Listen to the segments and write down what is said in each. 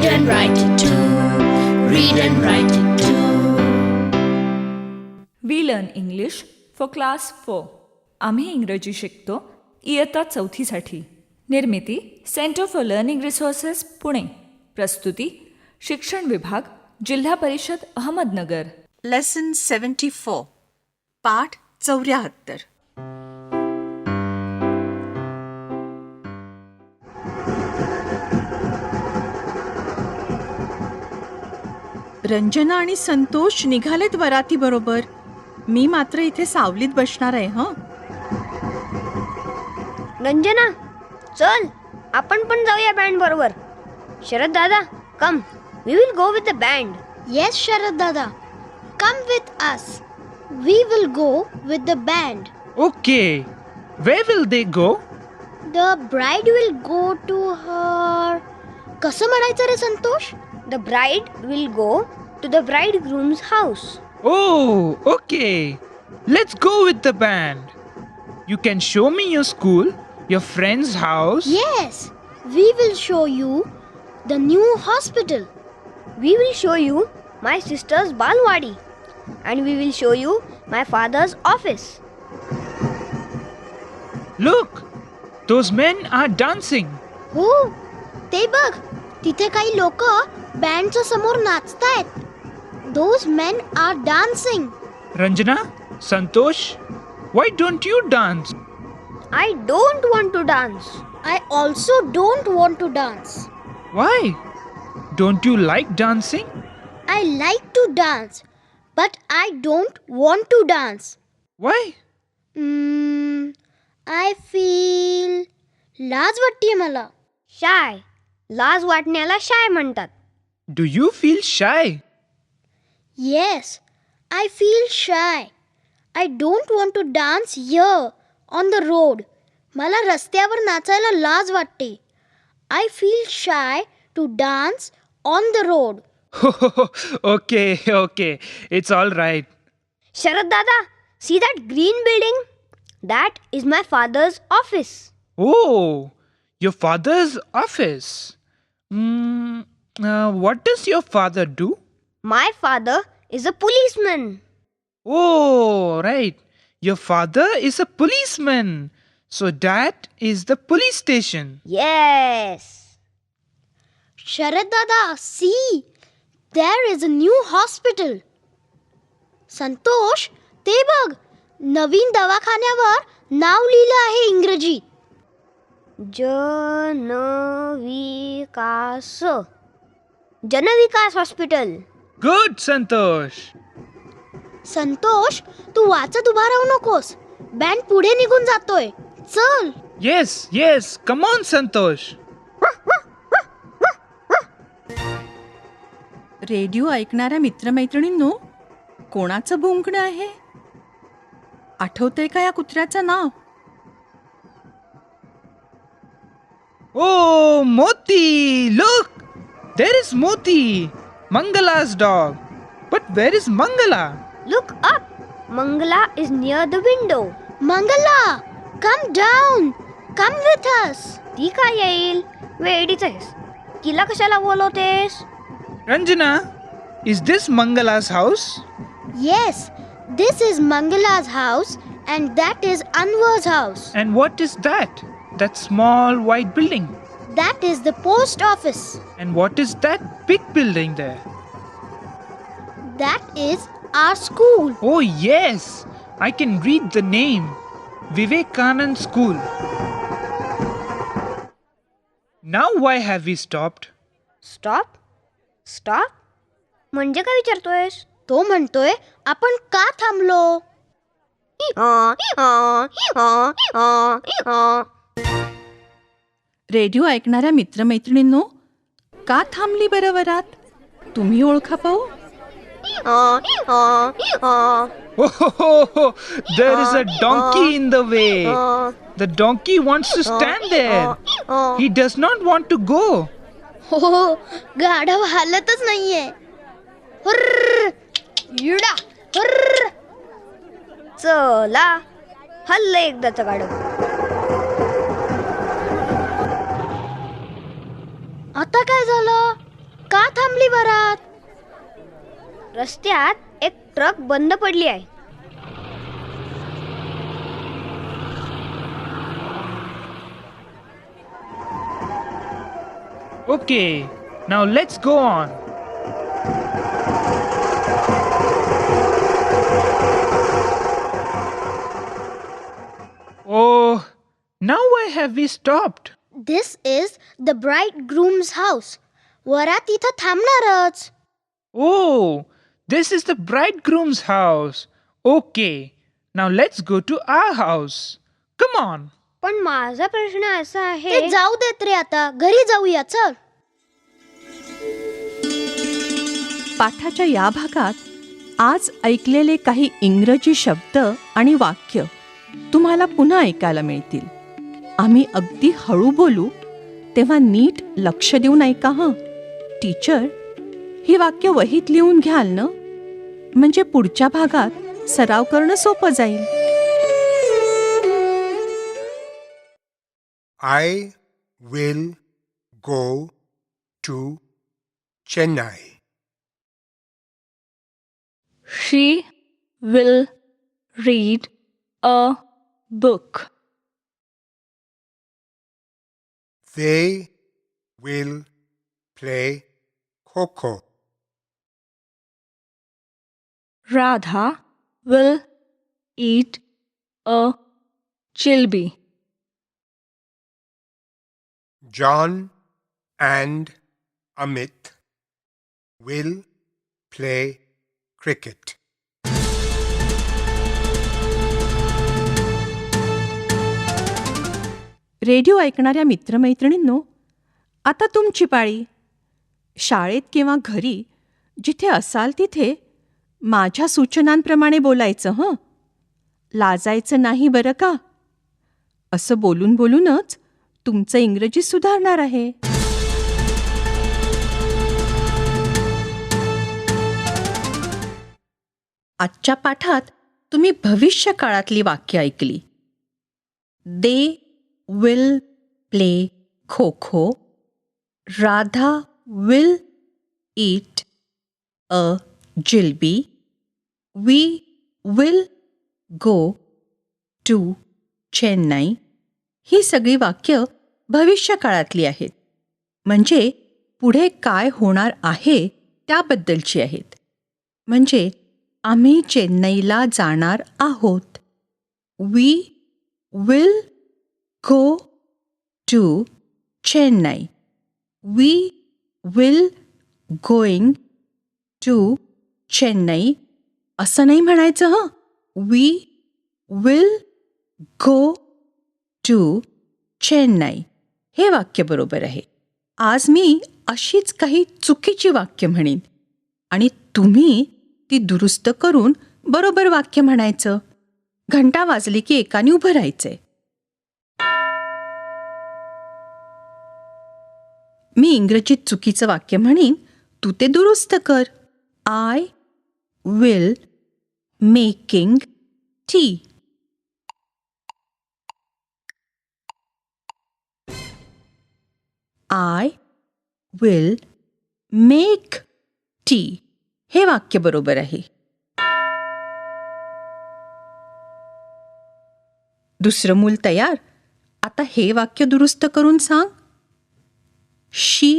Read and write it too. Read and write it too. We learn English for class 4. आम्ही इंग्रजी शिकतो इयत्ता 4साठी. निर्मिती centre for learning resources Pune. प्रस्तुती शिक्षण विभाग जिल्हा परिषद अहमदनगर. लेसन 74 पाठ 74. रंजना आणि संतोष निघालेत वराती बरोबर. मी मात्र इथे सावलीत बसणार आहे. रंजना चल आपण पण जाऊया बँड बरोबर. Sharad Dada come, we will go with the band. Yes, Sharad Dada. Come with us. We will go with the band. Okay. Where will they go? The bride will go to her. कसं म्हणायचं रे Santosh? The bride will go to the bridegroom's house. Oh, okay. Let's go with the band. You can show me your school, your friend's house. Yes. We will show you the new hospital. We will show you my sister's balwadi. And we will show you my father's office. Look, those men are dancing. हो, ते बघ. तिथे काही लोक बँडच्या समोर नाचतायत. Those men are dancing. Ranjana, Santosh, why don't you dance? I don't want to dance. I also don't want to dance. Why? Don't you like dancing? I like to dance, but I don't want to dance. Why? I feel लाज वाटते मला. Shy. लाज वाटण्याला shy म्हणतात. Do you feel shy? Yes, I feel shy. I don't want to dance here on the road. मला रस्त्यावर नाचायला लाज वाटते. I feel shy to dance on the road. Okay. It's all right. Sharad Dada, see that green building? That is my father's office. Oh, your father's office. What does your father do? My father is a policeman. Oh, right. Your father is a policeman. So that is the police station. Yes. Sharad Dada, see, there is a new hospital. Santosh, ते बघ, नवीन दवाखान्यावर नाव लिहिलं आहे इंग्रजीत. Janvikas hospital. Good, Santosh. Santosh, तू वाचत उभा राहू नकोस. बँड पुढे निघून जातोय. चल. Yes. Come on, Santosh. Radio ऐकणाऱ्या मित्रमैत्रिणींनो, कोणाचं भुंकणं आहे? आठवतंय का या कुत्र्याचं नाव? Oh, Moti! Look! There is Moti, Mangala's dog. But where is Mangala? Look up. Mangala is near the window. Mangala, come down. Come with us. ती काय येईल? वेडीच आहेस. तिला कशाला बोलवतेस? Ranjana, is this Mangala's house? Yes, this is Mangala's house and that is Anwar's house. And what is that? That small white building? That is the post office. And what is that big building there? That is our school. Oh, yes! I can read the name. Vivekanand School. Now why have we stopped? Stop? म्हणजे काय विचारतोयस? तो म्हणतोय आपण का थांबलो? Radio ऐकणाऱ्या मित्रमैत्रिणींनो, का थांबली बरं वरात? तुम्ही ओळखा पाहू? Oh, there is a donkey in the way. The donkey wants to stand there. He does not want to go. हो, गाढव हालतच नाहीये. हुर्र, युडा, हुर्र. चला हल्लं एकदाचं गाडव. आता काय झालं? जोरात. रस्त्यात एक ट्रक बंद पडली आहे. Okay, now let's go on. Oh, now why have we stopped? This is the bridegroom's house. वरात इथं थांबणारच. Oh, this is the bridegroom's house. Okay, now let's go to our house. Come on. पण माझा प्रश्न असा ते आहे, जाऊ देत रे आता. घरी जाऊया चल. पाठाच्या या भागात आज ऐकलेले काही इंग्रजी शब्द आणि वाक्य तुम्हाला पुन्हा ऐकायला मिळतील. आम्ही अगदी हळू बोलू तेव्हा नीट लक्ष देऊन ऐका हं. टीचर, ही वाक्य वहीत लिहून घ्याल ना, म्हणजे पुढच्या भागात सराव करणं सोपं जाईल. I will go to Chennai. She will read a book. They will play Kho-Kho. Radha will eat a jalebi. John and Amit will play cricket. Radio ऐकणाऱ्या मित्रमैत्रिणींनो, आता तुमची पाळी. शाळेत किंवा घरी जिथे असाल तिथे माझ्या सूचनांप्रमाणे बोलायचं हं. लाजायचं नाही बरं का. असं बोलून बोलूनच तुमचं इंग्रजी सुधारणार आहे. आजच्या पाठात तुम्ही भविष्य काळातली वाक्य ऐकली. They will play kho-kho. Radha will eat a jalebi. We will go to Chennai. ही सगळी वाक्य भविष्य काळातली आहेत, म्हणजे पुढे काय होणार आहे त्याबद्दलची आहेत. म्हणजे आम्ही चेन्नईला जाणार आहोत. We will go to Chennai. We will going to Chennai असं नाही म्हणायचं हं. We will go to Chennai हे वाक्य बरोबर आहे. आज मी अशीच काही चुकीची वाक्य म्हणीन आणि तुम्ही ती दुरुस्त करून बरोबर वाक्य म्हणायचं. घंटा वाजली की एकाने उभं राहायचंय. मी इंग्रजीत चुकीचं वाक्य म्हणीन, तू ते दुरुस्त कर. I will making tea. I will make tea हे वाक्य बरोबर आहे. दुसरं मूल तयार. आता हे वाक्य दुरुस्त करून सांग. She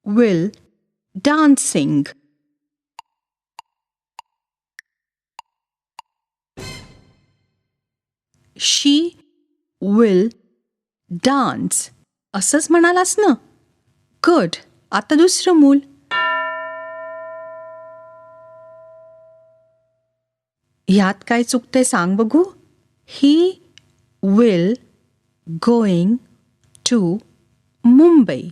will dancing. She will dance असंच म्हणालास ना. गुड. आता दुसरं मूल. ह्यात काय चुकतंय सांग बघू. He will going to Mumbai.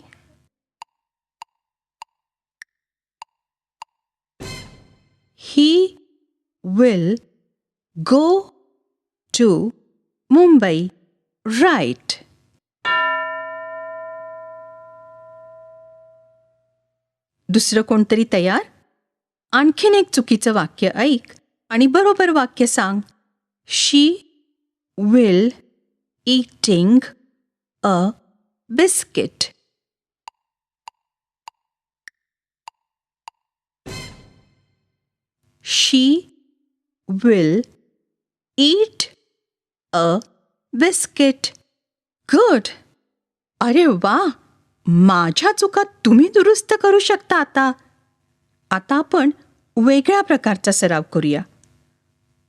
He will go to Mumbai. Right. दुसरं कोणतरी तयार. आणखीन एक चुकीचं वाक्य ऐक आणि बरोबर वाक्य सांग. She will eating a biscuit. She will eat a biscuit. Good. अरे वा, माझ्या चुका तुम्ही दुरुस्त करू शकता आता. आता आपण वेगळ्या प्रकारचा सराव करूया.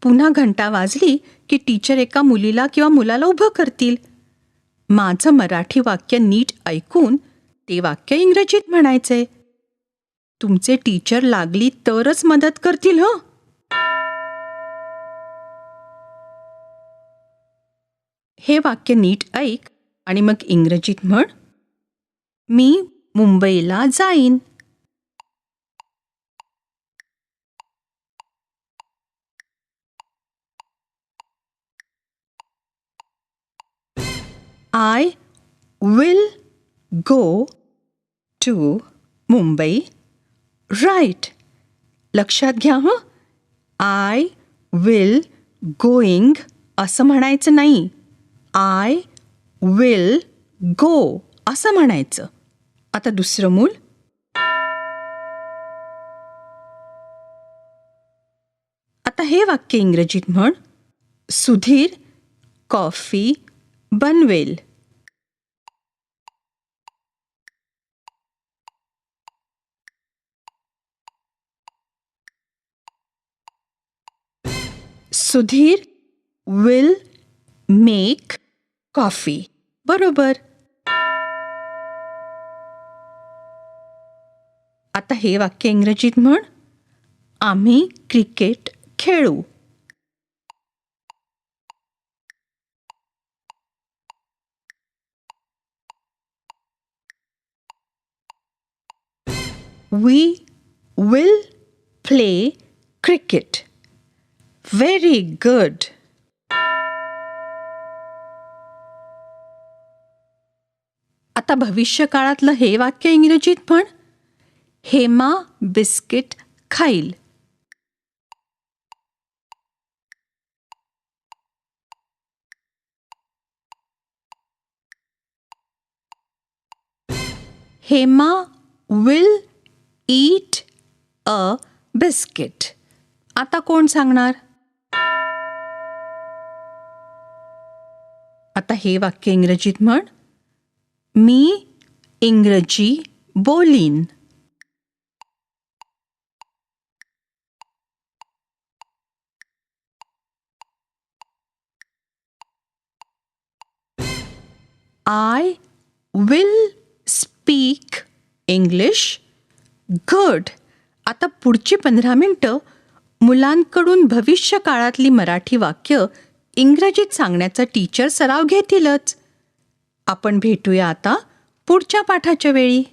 पुन्हा घंटा वाजली की टीचर एका मुलीला किंवा मुलाला उभं करतील. माझं मराठी वाक्य नीट ऐकून ते वाक्य इंग्रजीत म्हणायचे. तुमचे टीचर लागली तरच मदत करतील हं. हे वाक्य नीट ऐक आणि मग इंग्रजीत म्हण. मी मुंबईला जाईन. I will go to Mumbai. Right. लक्षात घ्या हं. आय विल गोईंग असं म्हणायचं नाही. आय विल गो असं म्हणायचं. आता दुसरं मूल. आता हे वाक्य इंग्रजीत म्हण. सुधीर कॉफी बनवेल. Sudhir will make coffee. बरोबर. आता हे वाक्य इंग्रजीत म्हण. आम्ही क्रिकेट खेळू. We will play cricket. Very good. आता भविष्य काळातलं हे वाक्य इंग्रजीत म्हण. हेमा बिस्किट खाईल. Hema will eat a biscuit. आता कोण सांगणार? आता हे वाक्य इंग्रजीत म्हण. मी इंग्रजी बोलीन. I will speak English. Good. आता पुढची 15 मिनिटं मुलांकडून भविष्य काळातली मराठी वाक्य इंग्रजीत सांगण्याचा टीचर सराव घेतीलच. आपण भेटूया आता पुढच्या पाठाच्या वेळी.